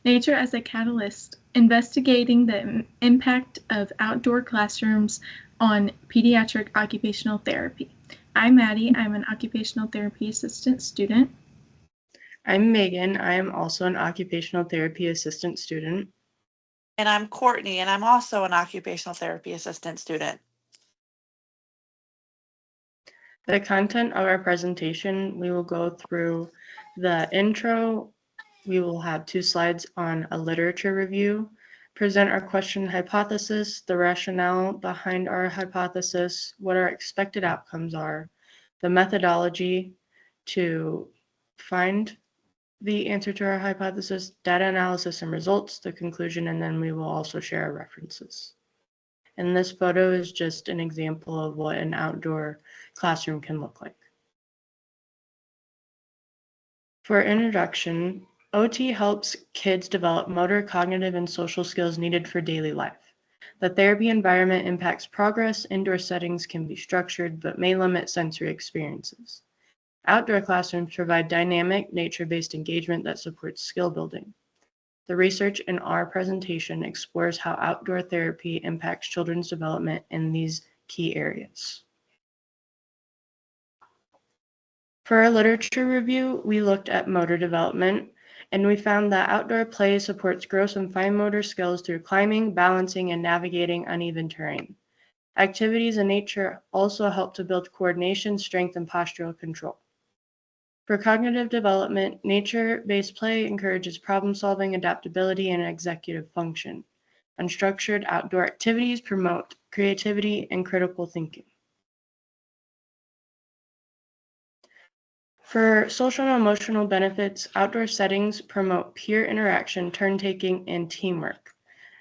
Nature as a Catalyst, investigating the impact of outdoor classrooms on pediatric occupational therapy. I'm Maddie. I'm an occupational therapy assistant student. I'm Megan. I am also an occupational therapy assistant student. And I'm Courtney, and I'm also an occupational therapy assistant student. The content of our presentation, we will go through the intro. We will have 2 slides on a literature review, present our question hypothesis, the rationale behind our hypothesis, what our expected outcomes are, the methodology to find the answer to our hypothesis, data analysis and results, the conclusion, and then we will also share our references. And this photo is just an example of what an outdoor classroom can look like. For introduction, OT helps kids develop motor, cognitive, and social skills needed for daily life. The therapy environment impacts progress. Indoor settings can be structured but may limit sensory experiences. Outdoor classrooms provide dynamic, nature-based engagement that supports skill building. The research in our presentation explores how outdoor therapy impacts children's development in these key areas. For our literature review, we looked at motor development, and we found that outdoor play supports gross and fine motor skills through climbing, balancing, and navigating uneven terrain. Activities in nature also help to build coordination, strength, and postural control. For cognitive development, nature-based play encourages problem-solving, adaptability, and executive function. Unstructured outdoor activities promote creativity and critical thinking. For social and emotional benefits, outdoor settings promote peer interaction, turn-taking, and teamwork.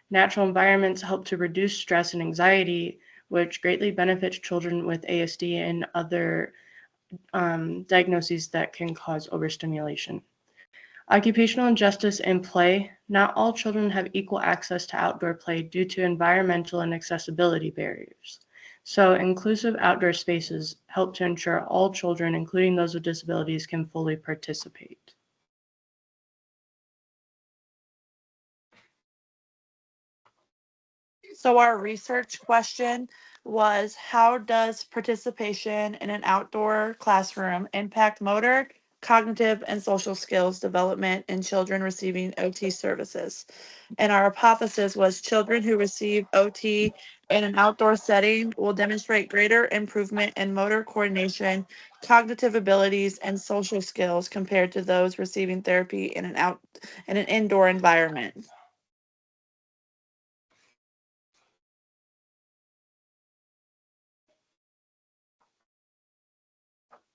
Natural environments help to reduce stress and anxiety, which greatly benefits children with ASD and other diagnoses that can cause overstimulation. Occupational injustice and play. Not all children have equal access to outdoor play due to environmental and accessibility barriers. So inclusive outdoor spaces help to ensure all children, including those with disabilities, can fully participate. So our research question was, how does participation in an outdoor classroom impact motor, cognitive, and social skills development in children receiving OT services? And our hypothesis was children who receive OT in an outdoor setting will demonstrate greater improvement in motor coordination, cognitive abilities, and social skills compared to those receiving therapy in an indoor environment.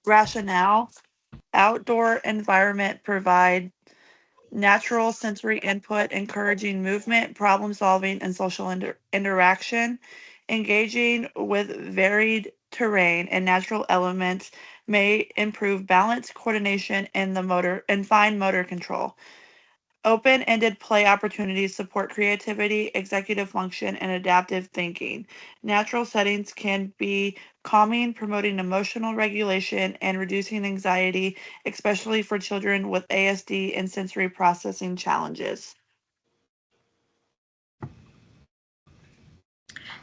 Rationale: outdoor environment provide natural sensory input, encouraging movement, problem solving, and social interaction. Engaging with varied terrain and natural elements may improve balance, coordination, and fine motor control. Open-ended play opportunities support creativity, executive function, and adaptive thinking. Natural settings can be calming, promoting emotional regulation, and reducing anxiety, especially for children with ASD and sensory processing challenges.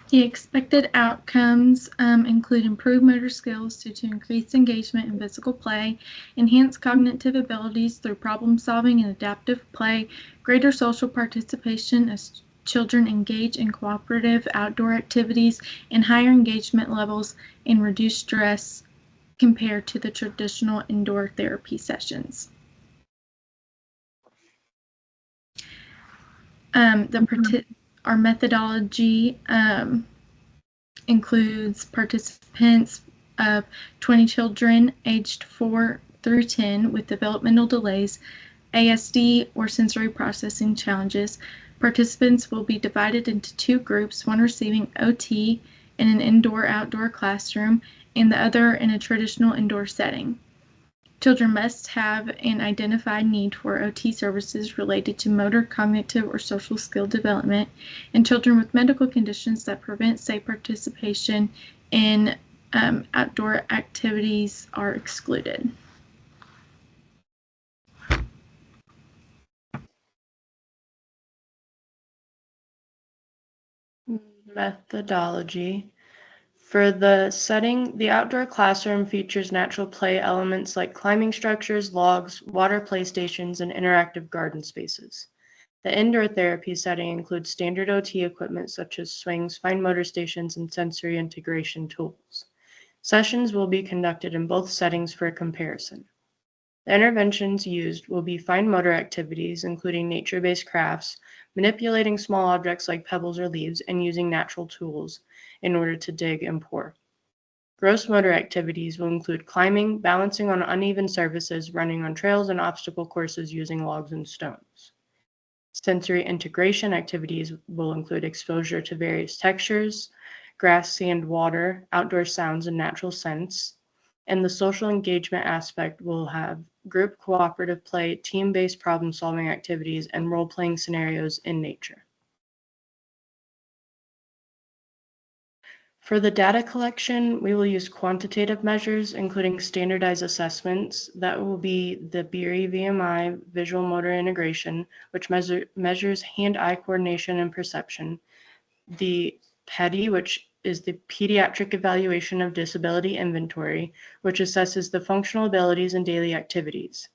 The expected outcomes include improved motor skills due to increased engagement in physical play, enhanced cognitive abilities through problem solving and adaptive play, greater social participation as children engage in cooperative outdoor activities, and higher engagement levels and reduced stress compared to the traditional indoor therapy sessions. Our methodology includes participants of 20 children aged 4 through 10 with developmental delays, ASD, or sensory processing challenges. Participants will be divided into 2 groups, one receiving OT in an indoor-outdoor classroom and the other in a traditional indoor setting. Children must have an identified need for OT services related to motor, cognitive, or social skill development, and children with medical conditions that prevent safe participation in outdoor activities are excluded. Methodology. For the setting, the outdoor classroom features natural play elements like climbing structures, logs, water play stations, and interactive garden spaces. The indoor therapy setting includes standard OT equipment such as swings, fine motor stations, and sensory integration tools. Sessions will be conducted in both settings for comparison. The interventions used will be fine motor activities, including nature-based crafts, manipulating small objects like pebbles or leaves, and using natural tools in order to dig and pour. Gross motor activities will include climbing, balancing on uneven surfaces, running on trails and obstacle courses using logs and stones. Sensory integration activities will include exposure to various textures, grass, sand, water, outdoor sounds, and natural scents. And the social engagement aspect will have group cooperative play, team-based problem-solving activities, and role-playing scenarios in nature. For the data collection, we will use quantitative measures, including standardized assessments. That will be the BERI VMI, visual motor integration, which measures hand-eye coordination and perception. The PEDI, which is the Pediatric Evaluation of Disability Inventory, which assesses the functional abilities and daily activities.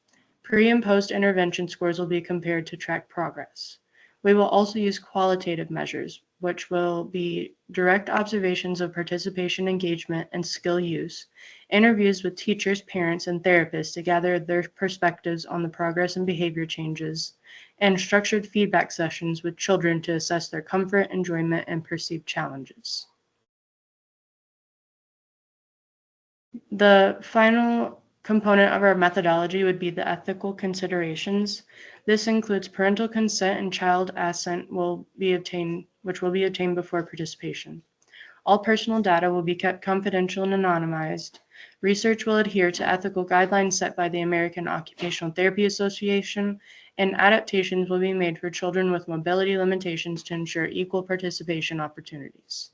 Pre- and post-intervention scores will be compared to track progress. We will also use qualitative measures, which will be direct observations of participation, engagement, and skill use, interviews with teachers, parents, and therapists to gather their perspectives on the progress and behavior changes, and structured feedback sessions with children to assess their comfort, enjoyment, and perceived challenges. The final component of our methodology would be the ethical considerations. This includes parental consent and child assent which will be obtained before participation. All personal data will be kept confidential and anonymized. Research will adhere to ethical guidelines set by the American Occupational Therapy Association, and adaptations will be made for children with mobility limitations to ensure equal participation opportunities.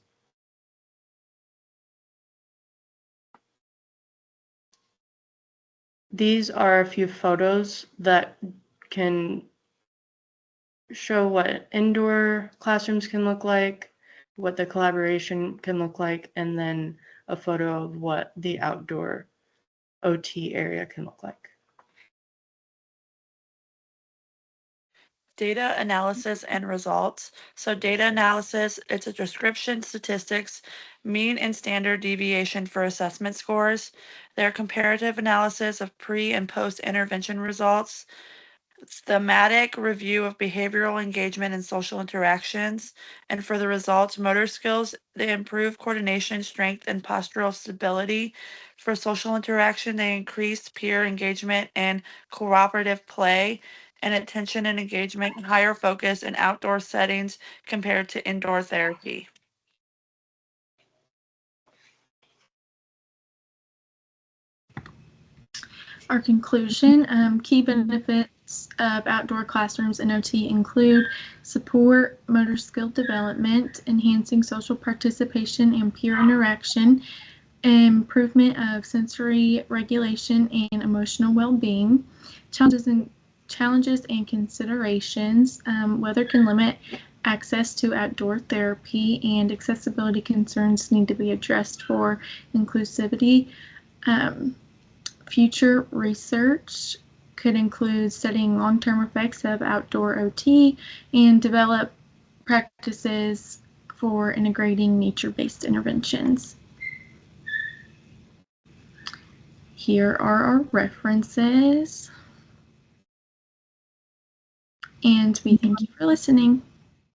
These are a few photos that can show what indoor classrooms can look like, what the collaboration can look like, and then a photo of what the outdoor OT area can look like. Data analysis and results. So data analysis, it's a description, statistics, mean and standard deviation for assessment scores. Their comparative analysis of pre and post intervention results. Thematic review of behavioral engagement and social interactions. And for the results, motor skills, they improve coordination, strength, and postural stability. For social interaction, they increase peer engagement and cooperative play, and attention and engagement and higher focus in outdoor settings compared to indoor therapy. Our conclusion, key benefits of outdoor classrooms and OT include support motor skill development, enhancing social participation and peer interaction, improvement of sensory regulation and emotional well-being, challenges and considerations. Weather can limit access to outdoor therapy, and accessibility concerns need to be addressed for inclusivity. Future research could include studying long-term effects of outdoor OT and develop practices for integrating nature-based interventions. Here are our references, and we thank you for listening.